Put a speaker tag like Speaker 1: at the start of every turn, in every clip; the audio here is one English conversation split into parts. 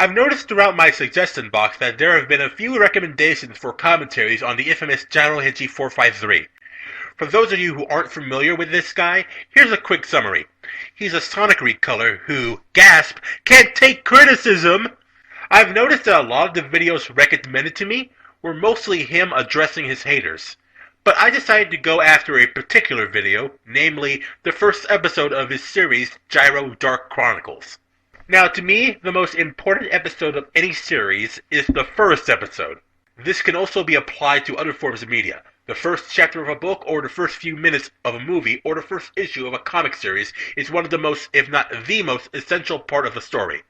Speaker 1: I've noticed throughout my suggestion box that there have been a few recommendations for commentaries on the infamous Gyro 453. For those of you who aren't familiar with this guy, here's a quick summary. He's a Sonic recolor who, gasp, can't take criticism! I've noticed that a lot of the videos recommended to me were mostly him addressing his haters. But I decided to go after a particular video, namely the first episode of his series, Gyro Dark Chronicles. Now, to me, the most important episode of any series is the first episode. This can also be applied to other forms of media. The first chapter of a book, or the first few minutes of a movie, or the first issue of a comic series is one of the most, if not the most, essential part of the story.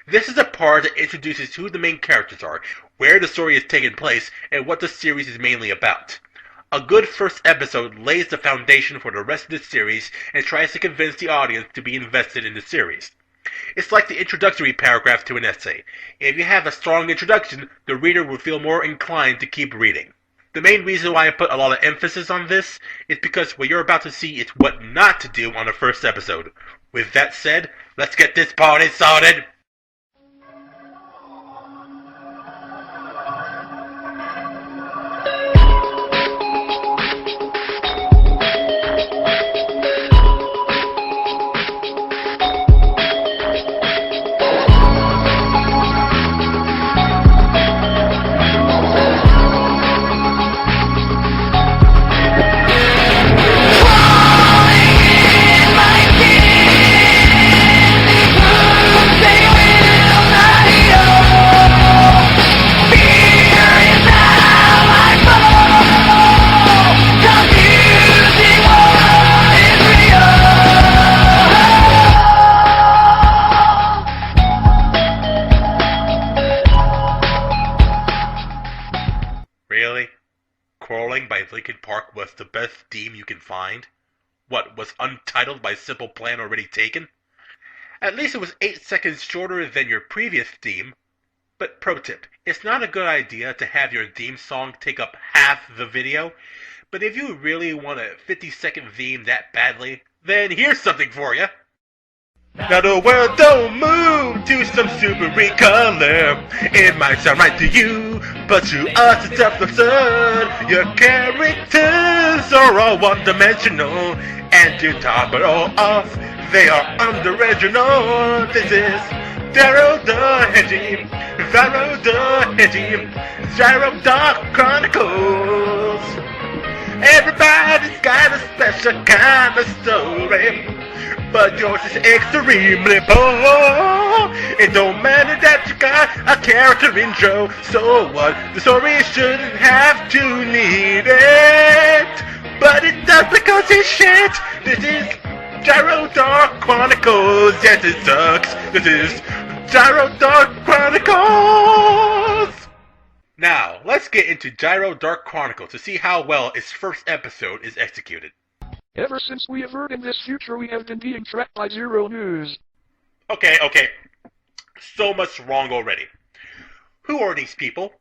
Speaker 1: This is the part that introduces who the main characters are, where the story is taking place, and what the series is mainly about. A good first episode lays the foundation for the rest of the series and tries to convince the audience to be invested in the series. It's like the introductory paragraph to an essay. If you have a strong introduction, the reader will feel more inclined to keep reading. The main reason why I put a lot of emphasis on this is because what you're about to see is what not to do on the first episode. With that said, let's get this party started! Really? Crawling by Linkin Park was the best theme you can find? What, was Untitled by Simple Plan already taken? At least it was 8 seconds shorter than your previous theme. But pro tip, it's not a good idea to have your theme song take up half the video. But if you really want a 50-second theme that badly, then here's something for you. Now the world don't move to some super recolor. It might sound right to you, but to us it's absurd. Your characters are all one-dimensional, and to top it all off, they are under-regional. This is Gyro the Hedgie, Gyro the Hedgie, Gyro Dark Chronicles. Everybody's got a special kind of story, but yours is extremely poor. It don't matter that you got a character intro, so what? The story shouldn't have to need it, but it does because it's shit. This is Gyro Dark Chronicles. Yes, it sucks. This is Gyro Dark Chronicles. Now, let's get into Gyro Dark Chronicles to see how well its first episode is executed.
Speaker 2: Ever since we have heard in this future, we have been being tracked by Zero News.
Speaker 1: Okay. So much wrong already. Who are these people?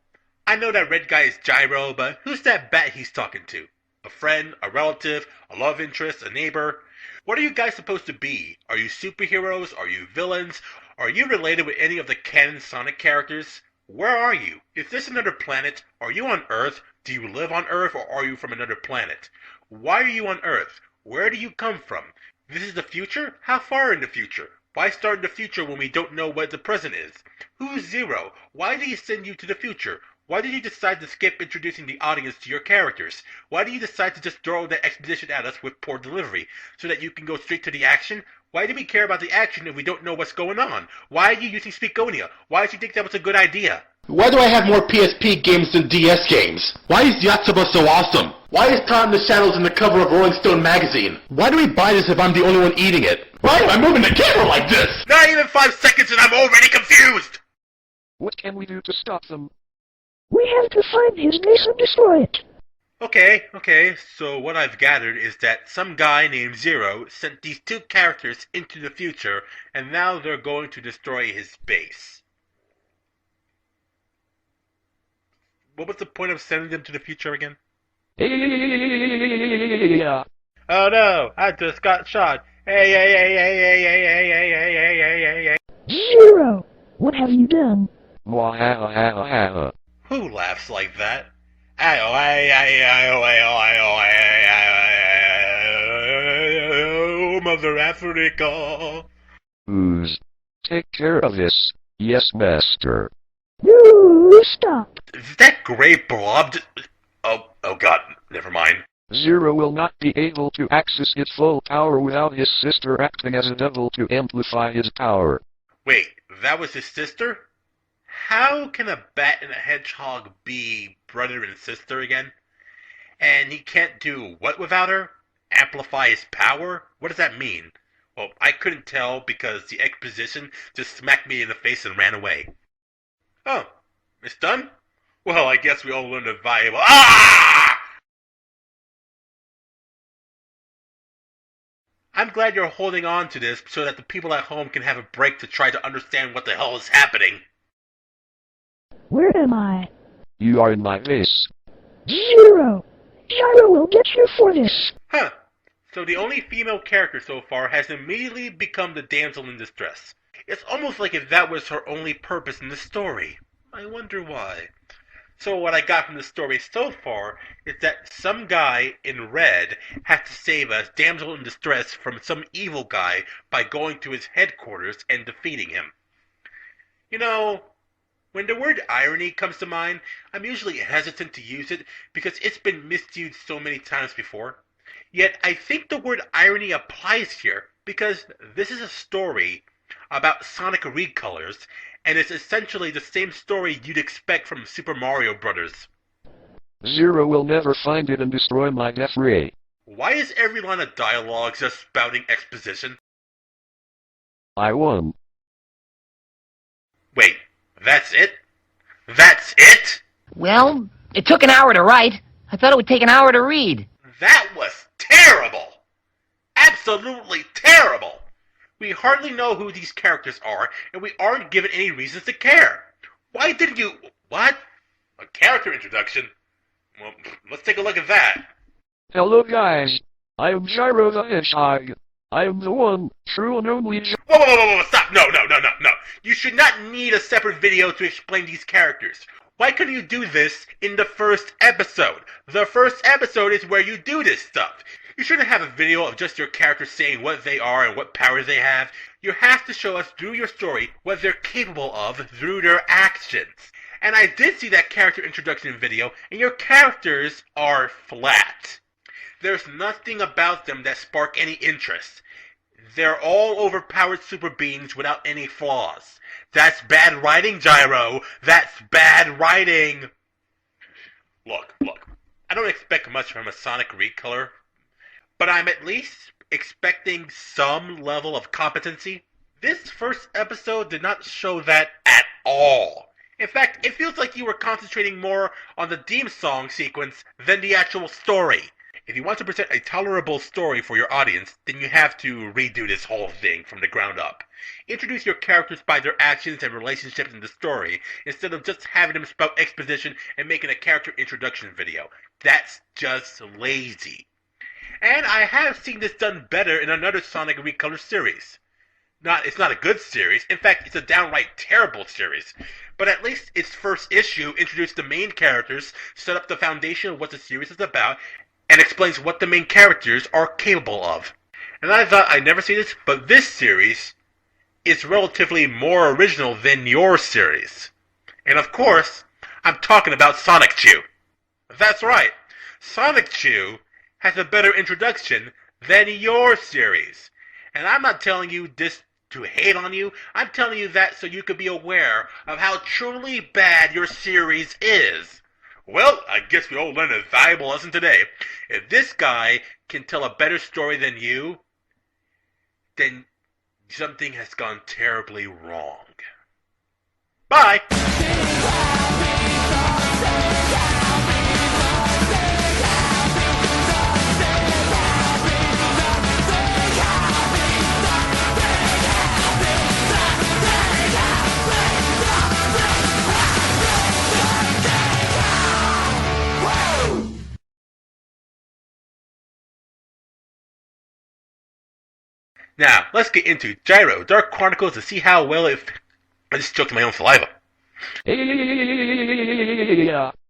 Speaker 1: I know that red guy is Gyro, but who's that bat he's talking to? A friend, a relative, a love interest, a neighbor? What are you guys supposed to be? Are you superheroes? Are you villains? Are you related with any of the canon Sonic characters? Where are you? Is this another planet? Are you on Earth? Do you live on Earth, or are you from another planet? Why are you on Earth? Where do you come from? This is the future? How far in the future? Why start in the future when we don't know what the present is? Who's Zero? Why did he send you to the future? Why did you decide to skip introducing the audience to your characters? Why did you decide to just throw that exposition at us with poor delivery, so that you can go straight to the action? Why do we care about the action if we don't know what's going on? Why are you using Speakonia? Why did you think that was a good idea?
Speaker 3: Why do I have more PSP games than DS games? Why is Yatsuba so awesome? Why is Todd in the Shadows in the cover of Rolling Stone magazine? Why do we buy this if I'm the only one eating it? Why am I moving the camera like this?
Speaker 1: Not even 5 seconds and I'm already confused!
Speaker 2: What can we do to stop them?
Speaker 4: We have to find his base and destroy it.
Speaker 1: Okay, so what I've gathered is that some guy named Zero sent these two characters into the future, and now they're going to destroy his base. What was the point of sending them to the future again?
Speaker 2: Yeah.
Speaker 1: Oh no, I just got shot. Hey.
Speaker 4: Zero, What have you done?
Speaker 2: Mwahaha.
Speaker 1: Who laughs like that? Mother Africa.
Speaker 2: Ooze. Take care of this. Yes, master.
Speaker 4: You stop.
Speaker 1: Is that gray blob? Oh God, never mind.
Speaker 2: Zero will not be able to access his full power without his sister acting as a devil to amplify his power.
Speaker 1: Wait, that was his sister? How can a bat and a hedgehog be brother and sister again? And he can't do what without her? Amplify his power? What does that mean? Well, I couldn't tell because the exposition just smacked me in the face and ran away. Oh, it's done? Well, I guess we all learned a valuable— Ah! I'm glad you're holding on to this so that the people at home can have a break to try to understand what the hell is happening.
Speaker 4: Where am I?
Speaker 2: You are in my base.
Speaker 4: Gyro! Gyro will get you for this.
Speaker 1: Huh. So the only female character so far has immediately become the damsel in distress. It's almost like if that was her only purpose in the story. I wonder why. So what I got from the story so far is that some guy in red has to save a damsel in distress from some evil guy by going to his headquarters and defeating him. You know, when the word irony comes to mind, I'm usually hesitant to use it because it's been misused so many times before. Yet I think the word irony applies here because this is a story about Sonic recolors, and it's essentially the same story you'd expect from Super Mario Bros.
Speaker 2: Zero will never find it and destroy my death ray.
Speaker 1: Why is every line of dialogue just spouting exposition?
Speaker 2: I won.
Speaker 1: Wait, that's it? That's it?
Speaker 5: Well, it took an hour to write. I thought it would take an hour to read.
Speaker 1: That was terrible! Absolutely terrible! We hardly know who these characters are, and we aren't given any reasons to care. Why didn't you— What? A character introduction? Well, let's take a look at that.
Speaker 2: Hello guys. I am Gyro the Hedgehog. I am the one, true and only
Speaker 1: Whoa, stop! No. You should not need a separate video to explain these characters. Why couldn't you do this in the first episode? The first episode is where you do this stuff. You shouldn't have a video of just your characters saying what they are and what powers they have. You have to show us through your story what they're capable of through their actions. And I did see that character introduction video, and your characters are flat. There's nothing about them that spark any interest. They're all overpowered super beings without any flaws. That's bad writing, Gyro. That's bad writing. Look. I don't expect much from a Sonic recolor, but I'm at least expecting some level of competency. This first episode did not show that at all. In fact, it feels like you were concentrating more on the theme song sequence than the actual story. If you want to present a tolerable story for your audience, then you have to redo this whole thing from the ground up. Introduce your characters by their actions and relationships in the story, instead of just having them spout exposition and making a character introduction video. That's just lazy. And I have seen this done better in another Sonic Recolor series. It's not a good series. In fact, it's a downright terrible series. But at least its first issue introduced the main characters, set up the foundation of what the series is about, and explains what the main characters are capable of. And I thought I'd never see this, but this series is relatively more original than your series. And of course, I'm talking about Sonic Chew. That's right. Sonic Chew has a better introduction than your series. And I'm not telling you this to hate on you. I'm telling you that so you could be aware of how truly bad your series is. Well, I guess we all learned a valuable lesson today. If this guy can tell a better story than you, then something has gone terribly wrong. Bye! Now, let's get into Gyro Dark Chronicles to see how well it I just choked my own saliva.
Speaker 2: Yeah.